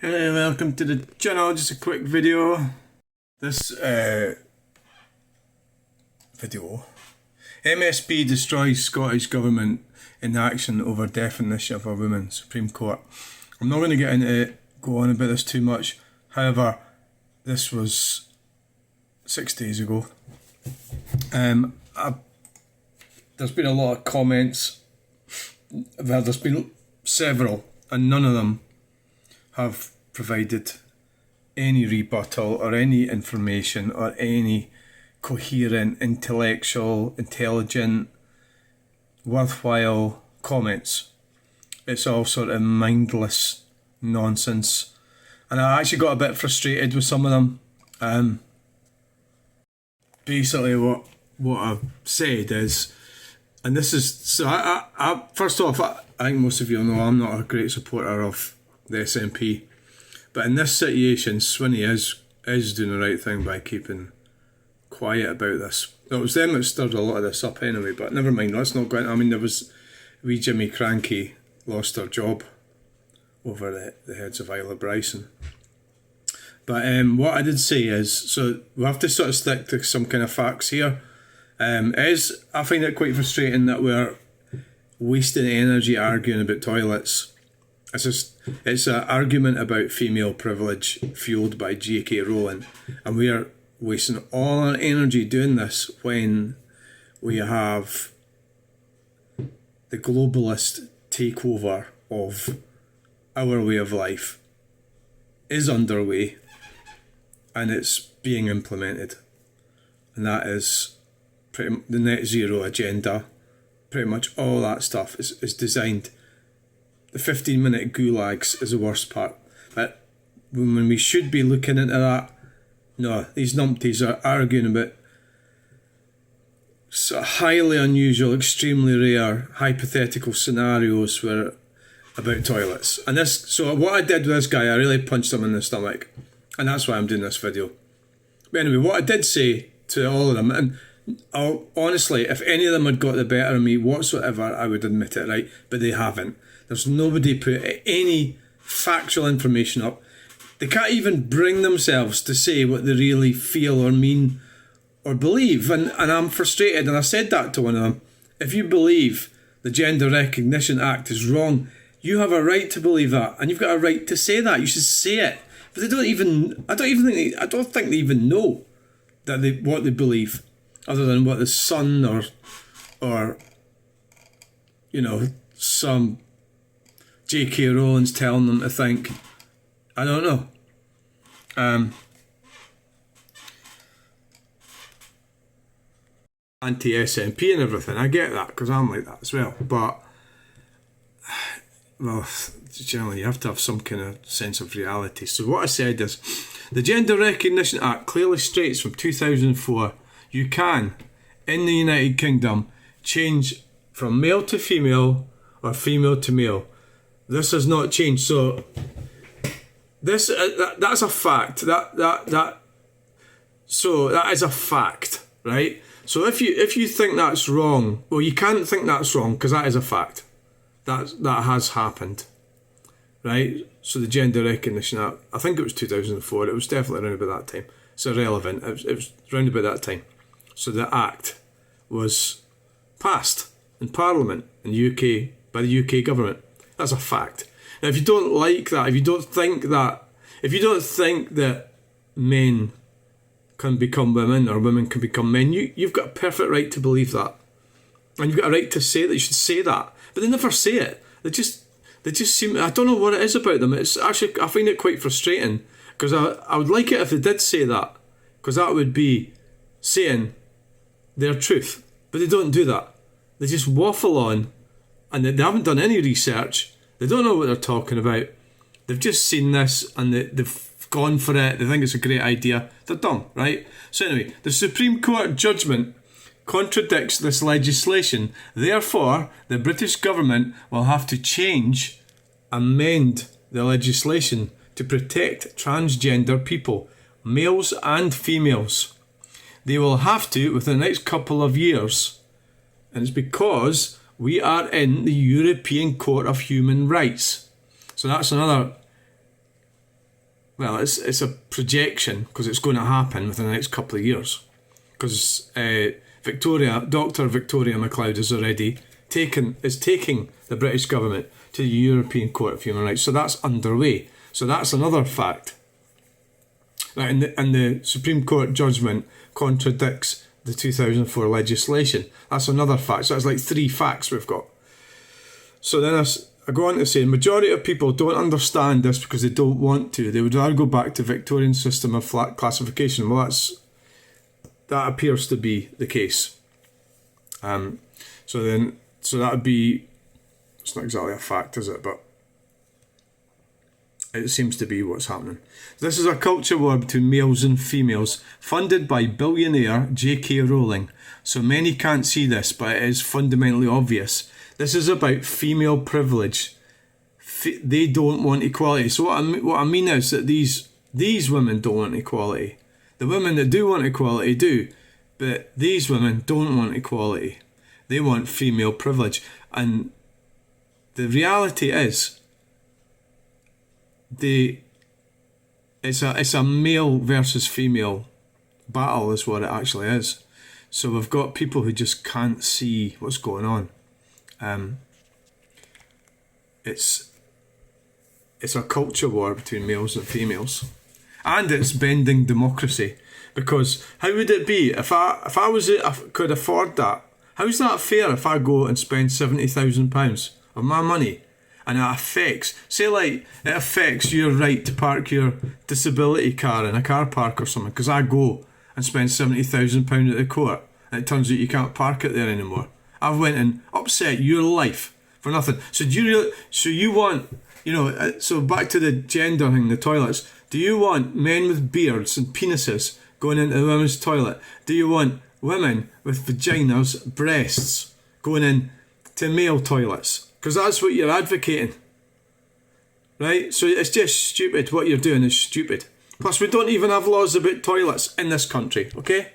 Hello, welcome to the channel. Just a quick video. This video. MSP destroys Scottish Government inaction over definition of a woman. Supreme Court. I'm not going to get into it, go on about this too much. However, this was 6 days ago. There's been a lot of comments. Well, there's been several, and none of them have provided any rebuttal or any information or any coherent, intellectual, intelligent, worthwhile comments. It's all sort of mindless nonsense, and I actually got a bit frustrated with some of them. Basically what I've said is, and this is, so I first off, I think most of you know I'm not a great supporter of the SNP, but in this situation, Swinney is doing the right thing by keeping quiet about this. It was them that stirred a lot of this up anyway, but never mind, let's not go into, I mean, there was wee Jimmy Cranky lost her job over the heads of Isla Bryson. But what I did say is, so we have to sort of stick to some kind of facts here. I find it quite frustrating that we're wasting energy arguing about toilets. It's an argument about female privilege fueled by J.K. Rowling, and we are wasting all our energy doing this when we have the globalist takeover of our way of life is underway, and it's being implemented, and that is the net zero agenda. Pretty much all that stuff is designed. The 15-minute gulags is the worst part, but when we should be looking into that, no, these numpties are arguing about sort of highly unusual, extremely rare, hypothetical scenarios about toilets. And this, so what I did with this guy, I really punched him in the stomach, and that's why I'm doing this video. But anyway, what I did say to all of them, and honestly, if any of them had got the better of me whatsoever, I would admit it, right? But they haven't. There's nobody put any factual information up. They can't even bring themselves to say what they really feel or mean or believe. And I'm frustrated, and I said that to one of them. If you believe the Gender Recognition Act is wrong, you have a right to believe that, and you've got a right to say that. You should say it. But they don't even, I don't think they even know that what they believe, other than what the Sun or you know, some J.K. Rowling's telling them to think. I don't know. Anti-SNP and everything, I get that, because I'm like that as well, but well, generally you have to have some kind of sense of reality. So what I said is, the Gender Recognition Act clearly states from 2004, you can, in the United Kingdom, change from male to female or female to male. This has not changed. So this that's a fact. So that is a fact, right? So if you think that's wrong, well, you can't think that's wrong, because that is a fact. That has happened, right? So the Gender Recognition Act, I think it was 2004. It was definitely around about that time. It's irrelevant. It was around about that time. So the Act was passed in Parliament in the UK by the UK government. That's a fact. Now, if you don't like that, if you don't think that men can become women or women can become men, you've got a perfect right to believe that, and you've got a right to say that. You should say that, but they never say it. They just seem, I don't know what it is about them. It's actually, I find it quite frustrating, because I would like it if they did say that, because that would be saying their truth. But they don't do that. They just waffle on, and they haven't done any research. They don't know what they're talking about. They've just seen this and they've gone for it. They think it's a great idea. They're dumb, right? So anyway, the Supreme Court judgment contradicts this legislation. Therefore, the British government will have to amend the legislation to protect transgender people, males and females. They will have to within the next couple of years. And it's because we are in the European Court of Human Rights. So that's another well, it's a projection because it's going to happen within the next couple of years. Because Dr. Victoria MacLeod is already taking the British government to the European Court of Human Rights. So that's underway. So that's another fact. Right, and the Supreme Court judgment contradicts the 2004 legislation. That's another fact. So that's like 3 facts we've got. So then I go on to say, the majority of people don't understand this because they don't want to. They would rather go back to Victorian system of flat classification. Well, that appears to be the case. So that would be, it's not exactly a fact, is it? But it seems to be what's happening. This is a culture war between males and females, funded by billionaire J.K. Rowling. So many can't see this, but it is fundamentally obvious. This is about female privilege. They don't want equality. So what I mean is that these women don't want equality. The women that do want equality do, but these women don't want equality. They want female privilege. And the reality is, it's a male versus female battle is what it actually is. So we've got people who just can't see what's going on. It's a culture war between males and females, and it's bending democracy. Because how would it be if I could afford that? How's that fair if I go and spend £70,000 of my money? And it affects your right to park your disability car in a car park or something, because I go and spend £70,000 at the court and it turns out you can't park it there anymore. I've went and upset your life for nothing. So so back to the gender thing, the toilets. Do you want men with beards and penises going into the women's toilet? Do you want women with vaginas, breasts, going in to male toilets? Because that's what you're advocating, right? So it's just stupid. What you're doing is stupid. Plus, we don't even have laws about toilets in this country, okay?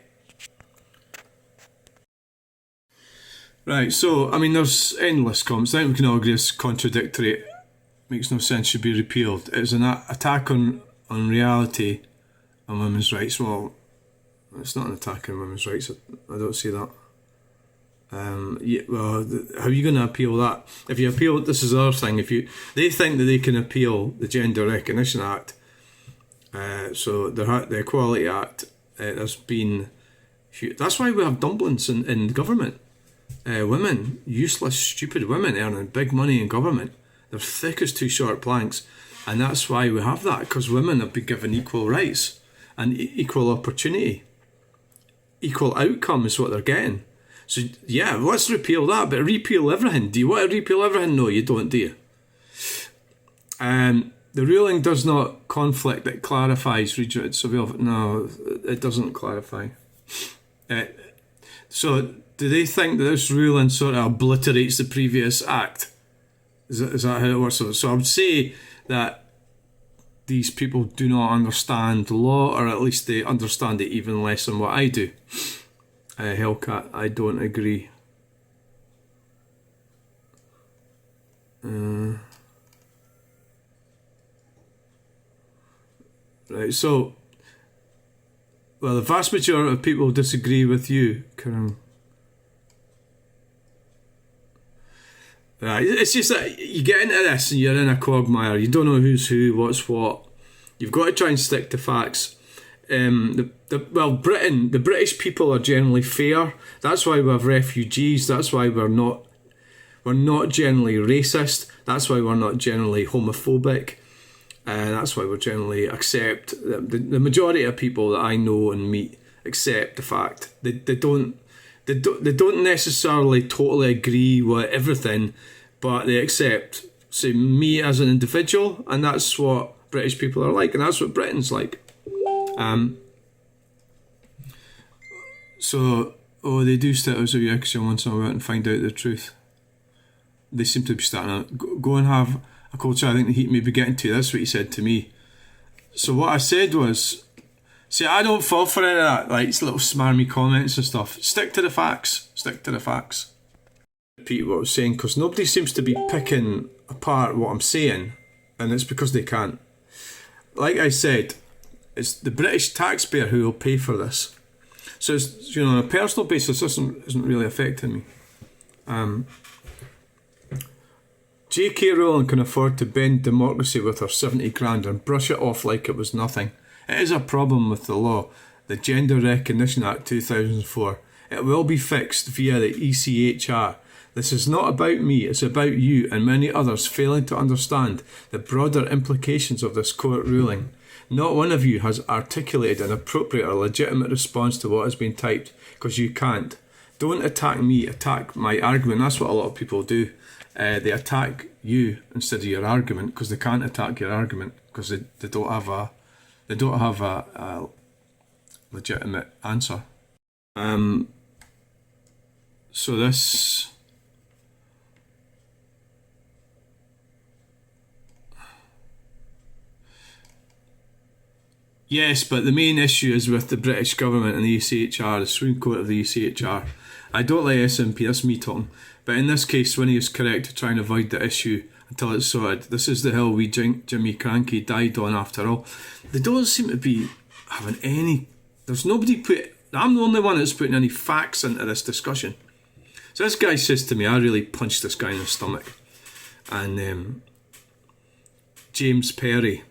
Right, so, I mean, there's endless comments. I think we can all agree it's contradictory. Makes no sense, should be repealed. It's an attack on reality on women's rights. Well, it's not an attack on women's rights. I don't see that. How are you going to appeal that? If you appeal, this is the other thing. They think that they can appeal the Gender Recognition Act, so the Equality Act. There's been, that's why we have dumplings in government. Women, useless, stupid women earning big money in government. They're thick as 2 short planks, and that's why we have that, because women have been given equal rights and equal opportunity. Equal outcome is what they're getting. So, yeah, let's repeal that, but repeal everything. Do you want to repeal everything? No, you don't, do you? The ruling does not conflict, it clarifies. No, it doesn't clarify. So, do they think that this ruling sort of obliterates the previous act? Is that how it works? So I would say that these people do not understand the law, or at least they understand it even less than what I do. Hellcat, I don't agree. Right, so, well, the vast majority of people disagree with you, Karim. Right, it's just that you get into this and you're in a quagmire. You don't know who's who, what's what. You've got to try and stick to facts. The British people are generally fair. That's why we have refugees. That's why we're not generally racist. That's why we're not generally homophobic. That's why we generally accept the majority of people that I know and meet accept the fact they don't necessarily totally agree with everything, but they accept, say, me as an individual, and that's what British people are like, and that's what Britain's like. They do still as a reaction once in a while and find out the truth. They seem to be starting to go and have a culture. I think the heat may be getting to. That's what he said to me. So what I said was, see, I don't fall for any of that, like little smarmy comments and stuff. Stick to the facts. Stick to the facts. Repeat what I was saying, because nobody seems to be picking apart what I'm saying, and it's because they can't. like I said, it's the British taxpayer who will pay for this. So it's, you know, on a personal basis, this isn't really affecting me. J.K. Rowling can afford to bend democracy with her 70 grand and brush it off like it was nothing. It is a problem with the law, the Gender Recognition Act 2004. It will be fixed via the ECHR. This is not about me, it's about you and many others failing to understand the broader implications of this court ruling. Not one of you has articulated an appropriate or legitimate response to what has been typed, because you can't. Don't attack me, attack my argument. That's what a lot of people do. They attack you instead of your argument, because they can't attack your argument because they don't have a legitimate answer. So this. Yes, but the main issue is with the British government and the ECHR, the Supreme Court of the ECHR. I don't like SNP, that's me talking. But in this case, Winnie is correct to try and avoid the issue until it's sorted. This is the hill we Jimmy Cranky died on after all. They don't seem to be having any... There's nobody I'm the only one that's putting any facts into this discussion. So this guy says to me, I really punched this guy in the stomach. And James Perrie.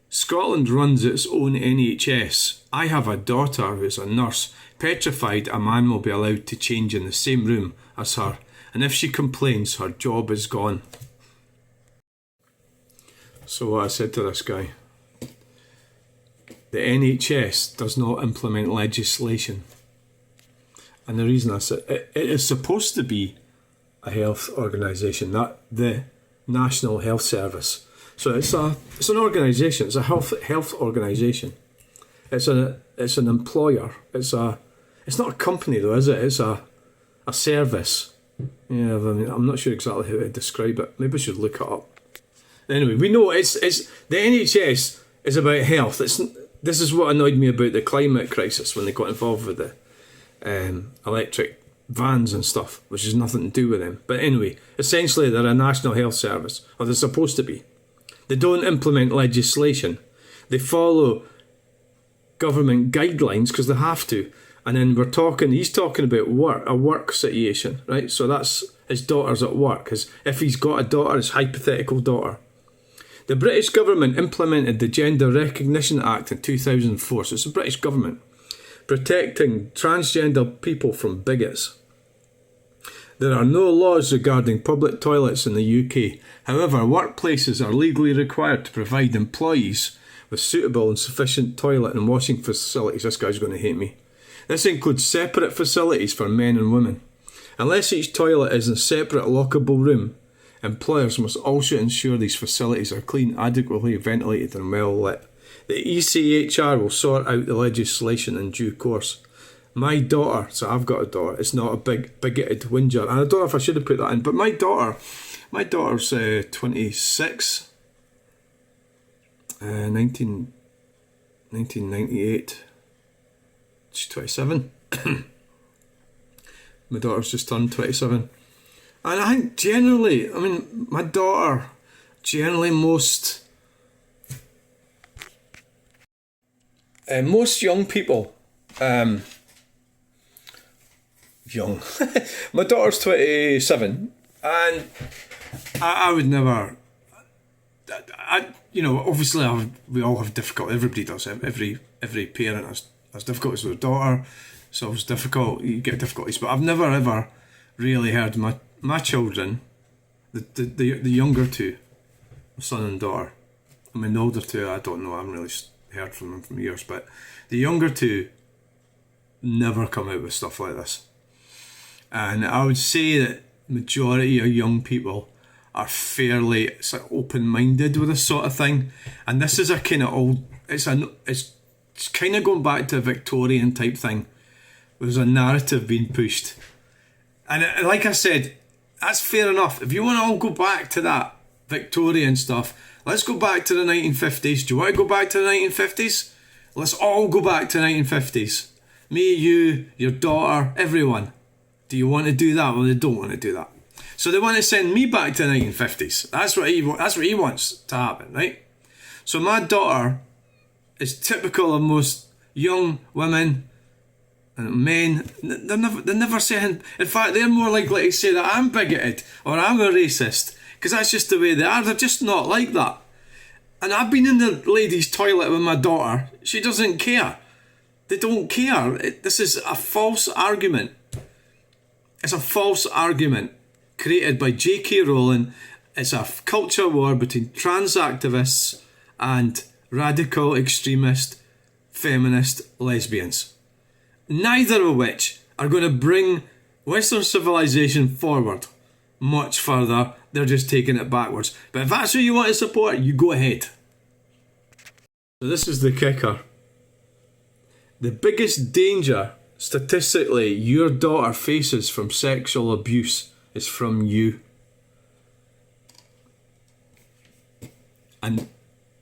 Scotland runs its own NHS. I have a daughter who's a nurse, petrified a man will be allowed to change in the same room as her, and if she complains, her job is gone. So what I said to this guy, the NHS does not implement legislation. And the reason I said, it is supposed to be a health organisation, not the National Health Service. So it's an organisation. It's a health organisation. It's an employer. It's not a company though, is it? It's a service. Yeah, I mean, I'm not sure exactly how to describe it. Maybe I should look it up. Anyway, we know it's the NHS is about health. This is what annoyed me about the climate crisis when they got involved with the electric vans and stuff, which has nothing to do with them. But anyway, essentially they're a national health service, or they're supposed to be. They don't implement legislation. They follow government guidelines because they have to. And then he's talking about a work situation, right? So that's his daughter's at work. If he's got a daughter, his hypothetical daughter. The British government implemented the Gender Recognition Act in 2004. So it's the British government protecting transgender people from bigots. There are no laws regarding public toilets in the UK. However, workplaces are legally required to provide employees with suitable and sufficient toilet and washing facilities. This guy's going to hate me. This includes separate facilities for men and women. Unless each toilet is in a separate lockable room, employers must also ensure these facilities are clean, adequately ventilated and well lit. The ECHR will sort out the legislation in due course. My daughter, so I've got a daughter, is not a bigoted whinger. And I don't know if I should have put that in, but my daughter's 26, 1998. She's 27. My daughter's just turned 27. And I think generally, my daughter, generally most young people, young. My daughter's 27, and I would never. Obviously, we all have difficult. Everybody does. Every parent has difficulties with a daughter. So it's difficult. You get difficulties, but I've never ever really heard my children, the younger two, my son and daughter. The older two, I don't know. I haven't really heard from them for years, but the younger two never come out with stuff like this. And I would say that majority of young people are fairly open-minded with this sort of thing. And this is a kind of old... It's kind of going back to a Victorian type thing. There's a narrative being pushed. And like I said, that's fair enough. If you want to all go back to that Victorian stuff, let's go back to the 1950s. Do you want to go back to the 1950s? Let's all go back to the 1950s. Me, you, your daughter, everyone. Do you want to do that? Well, they don't want to do that. So they want to send me back to the 1950s. That's what he wants to happen, right? So my daughter is typical of most young women and men. They never say anything. In fact, they're more likely to say that I'm bigoted or I'm a racist, because that's just the way they are. They're just not like that. And I've been in the ladies' toilet with my daughter. She doesn't care. They don't care. This is a false argument. It's a false argument created by J.K. Rowling. It's a culture war between trans activists and radical extremist feminist lesbians, neither of which are going to bring Western civilization forward much further. They're just taking it backwards. But if that's who you want to support, you go ahead. So this is the kicker. The biggest danger statistically your daughter faces from sexual abuse is from you. And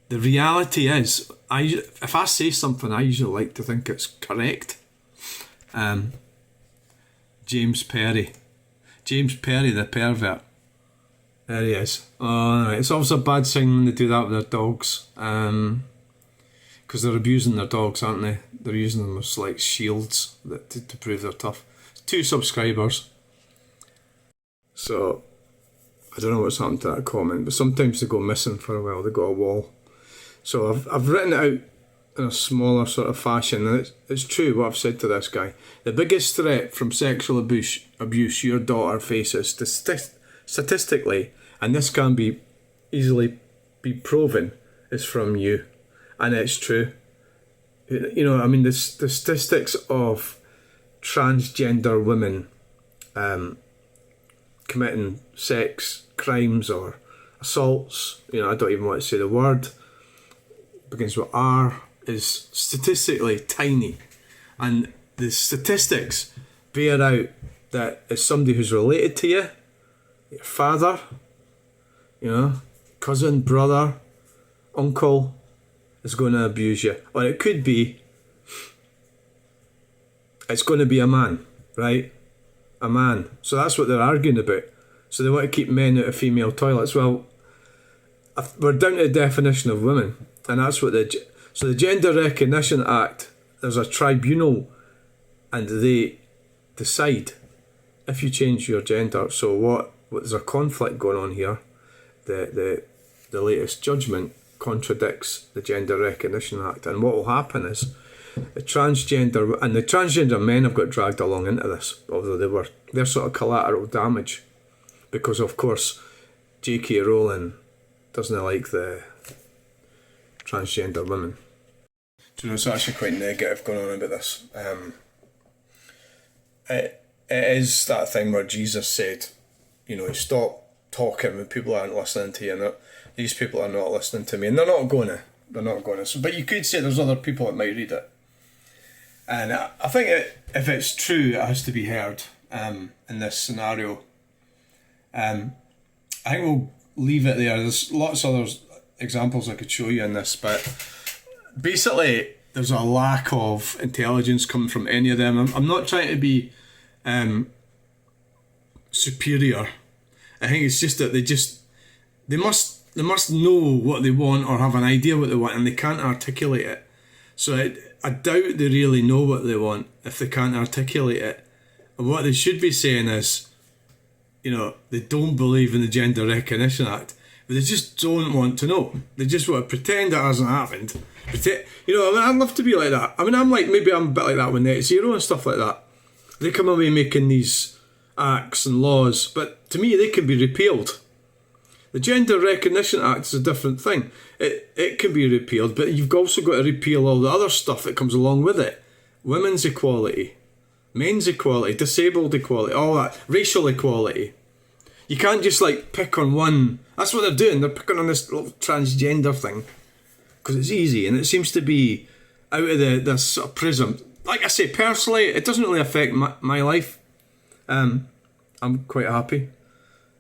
the reality is, if I say something, I usually like to think it's correct. James Perrie, the pervert. There he is. Oh, right. It's always a bad sign when they do that with their dogs, because they're abusing their dogs, aren't they? They're using them as like shields to prove they're tough. 2 subscribers. So I don't know what's happened to that comment, but sometimes they go missing for a while. They go a wall. So I've written it out in a smaller sort of fashion, and it's true what I've said to this guy. The biggest threat from sexual abuse your daughter faces statistically, and this can be easily be proven, is from you. And it's true. You know, I mean, the statistics of transgender women committing sex crimes or assaults, you know, I don't even want to say the word, begins with R, is statistically tiny. And the statistics bear out that it's somebody who's related to you, your father, you know, cousin, brother, uncle, is going to abuse you. Or it could be, it's going to be a man, right? A man. So that's what they're arguing about. So they want to keep men out of female toilets. Well, we're down to the definition of women. And that's what so the Gender Recognition Act, there's a tribunal and they decide if you change your gender. So what there's a conflict going on here. The latest judgment contradicts the Gender Recognition Act, and what will happen is the transgender men have got dragged along into this, although they're sort of collateral damage, because of course J.K. Rowling doesn't like the transgender women. Do you know, it's actually quite negative going on about this. It is that thing where Jesus said, you know, stop talking when people aren't listening to you, and these people are not listening to me, and they're not going to. So, but you could say there's other people that might read it. And I think if it's true, it has to be heard in this scenario. I think we'll leave it there. There's lots of other examples I could show you in this, but basically there's a lack of intelligence coming from any of them. I'm not trying to be superior. I think it's just that they must know what they want or have an idea what they want, and they can't articulate it. So I doubt they really know what they want if they can't articulate it. And what they should be saying is, you know, they don't believe in the Gender Recognition Act, but they just don't want to know. They just want to pretend it hasn't happened. You know, I mean, I'd love to be like that. I mean, maybe I'm a bit like that with Net Zero and stuff like that. They come away making these acts and laws, but to me they can be repealed. The Gender Recognition Act is a different thing. It can be repealed, but you've also got to repeal all the other stuff that comes along with it. Women's equality, men's equality, disabled equality, all that, racial equality. You can't just like pick on one. That's what they're doing. They're picking on this little transgender thing because it's easy and it seems to be out of this sort of prism. Like I say, personally, it doesn't really affect my life. I'm quite happy,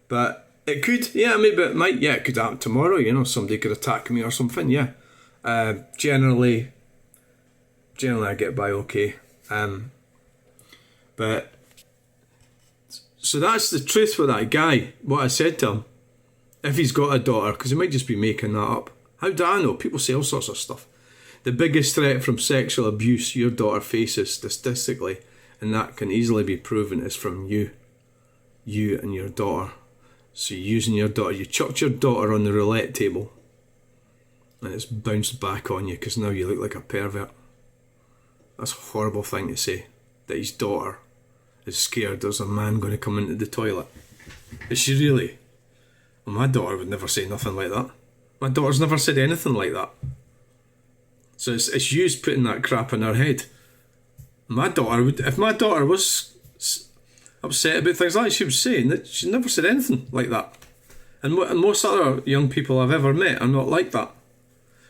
but it could, yeah, maybe it might, yeah, it could happen tomorrow, you know, somebody could attack me or something, yeah. Generally I get by okay. But, so that's the truth with that guy, what I said to him. If he's got a daughter, because he might just be making that up. How do I know? People say all sorts of stuff. The biggest threat from sexual abuse your daughter faces statistically, and that can easily be proven, is from you. You and your daughter. So you're using your daughter. You chucked your daughter on the roulette table, and it's bounced back on you because now you look like a pervert. That's a horrible thing to say, that his daughter is scared there's a man going to come into the toilet. Is she really? Well, my daughter would never say nothing like that. My daughter's never said anything like that. So it's you putting that crap in her head. My daughter would, if my daughter was upset about things like that, she would say that she never said anything like that. And most other young people I've ever met are not like that.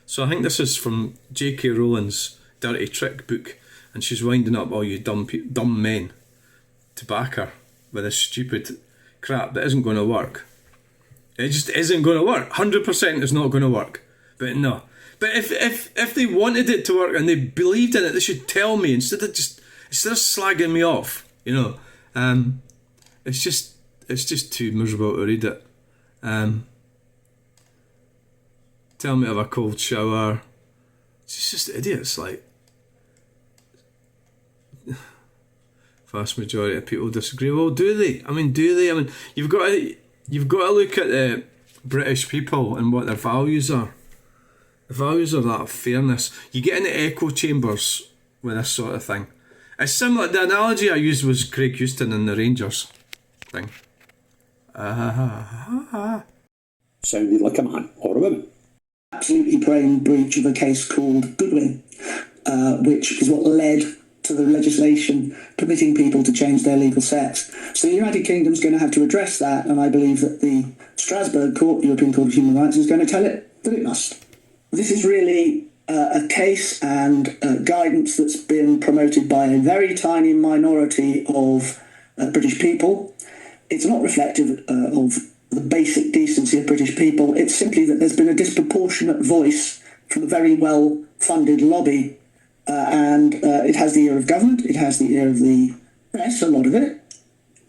So I think this is from J.K. Rowling's Dirty Trick book, and she's winding up all you dumb men to back her with this stupid crap that isn't going to work. It just isn't going to work. 100% is not going to work. But no. But if they wanted it to work and they believed in it, they should tell me instead of slagging me off. You know, it's just too miserable to read it. Tell me to have a cold shower. It's just idiots. Like, vast majority of people disagree. Well, do they? I mean, you've got to look at the British people and what their values are. The values are that of fairness. You get into echo chambers with this sort of thing. It's similar. The analogy I used was Craig Houston and the Rangers thing. Sounded like a man or a woman. Absolutely plain breach of a case called Goodwin, which is what led to the legislation permitting people to change their legal sex. So the United Kingdom's going to have to address that, and I believe that the Strasbourg Court, European Court of Human Rights, is going to tell it that it must. This is really a case and guidance that's been promoted by a very tiny minority of British people. It's not reflective of the basic decency of British people. It's simply that there's been a disproportionate voice from a very well-funded lobby, and it has the ear of government, it has the ear of the press, a lot of it,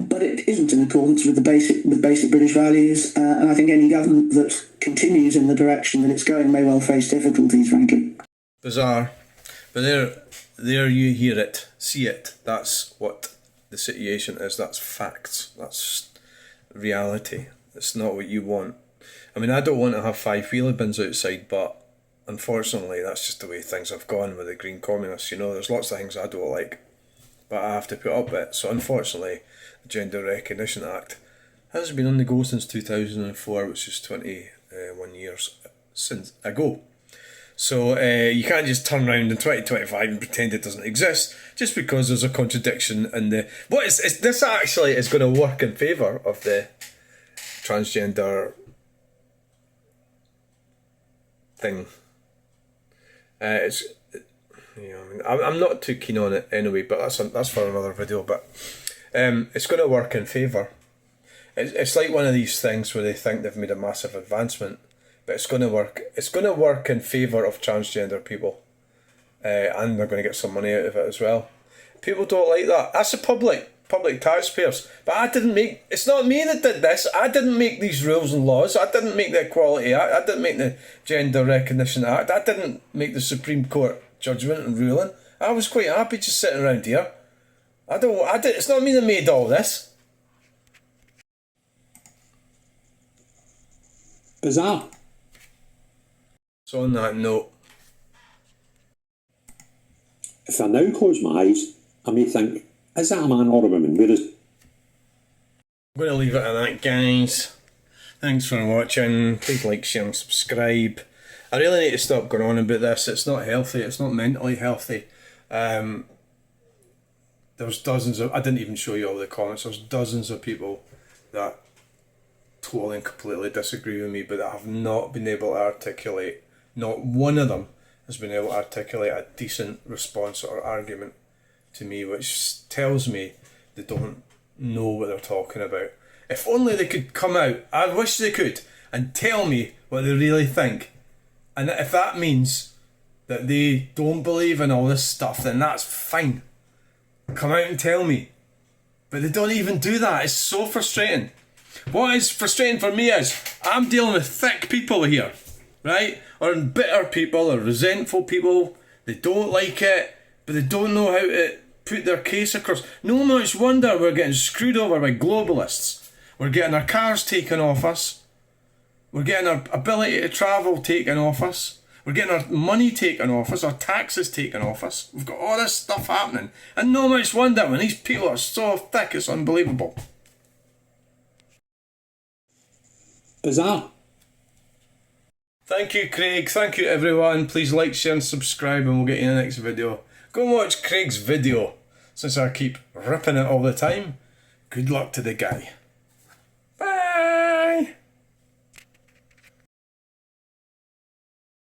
but it isn't in accordance with basic British values, and I think any government that continues in the direction that it's going may well face difficulties, frankly. Bizarre. But there you hear it, see it. That's what the situation is. That's facts. That's reality. It's not what you want. I mean, I don't want to have 5 wheelie bins outside, but unfortunately that's just the way things have gone with the Green Communists. You know, there's lots of things I don't like, but I have to put up with it. So unfortunately, the Gender Recognition Act has been on the go since 2004, which is 21 years since ago. So you can't just turn around in 2025 and pretend it doesn't exist just because there's a contradiction in the... This actually is going to work in favour of the transgender thing. I'm not too keen on it anyway, but that's for another video. But it's going to work in favour. It's like one of these things where they think they've made a massive advancement, but it's going to work. It's going to work in favour of transgender people, and they're going to get some money out of it as well. People don't like that. That's the public taxpayers. But I didn't make... It's not me that did this. I didn't make these rules and laws. I didn't make the Equality Act. I didn't make the Gender Recognition Act. I didn't make the Supreme Court judgment and ruling. I was quite happy just sitting around here. It's not me that made all this. Bizarre. So on that note, if I now close my eyes, I may think, is that a man or a woman? I'm going to leave it at that, guys. Thanks for watching. Please like, share and subscribe. I really need to stop going on about this. It's not healthy. It's not mentally healthy. There was dozens of... I didn't even show you all the comments. There's dozens of people that totally and completely disagree with me, but that have not been able to articulate... Not one of them has been able to articulate a decent response or argument to me, which tells me they don't know what they're talking about. If only they could come out, I wish they could, and tell me what they really think. And if that means that they don't believe in all this stuff, then that's fine. Come out and tell me. But they don't even do that. It's so frustrating. What is frustrating for me is I'm dealing with thick people here. right? Or bitter people or resentful people. They don't like it, but they don't know how to put their case across. No much wonder we're getting screwed over by globalists. We're getting our cars taken off us. We're getting our ability to travel taken off us. We're getting our money taken off us, our taxes taken off us. We've got all this stuff happening. And no much wonder when these people are so thick, it's unbelievable. Bizarre. Thank you, Craig. Thank you, everyone. Please like, share and subscribe and we'll get you in the next video. Go and watch Craig's video. Since I keep ripping it all the time, good luck to the guy.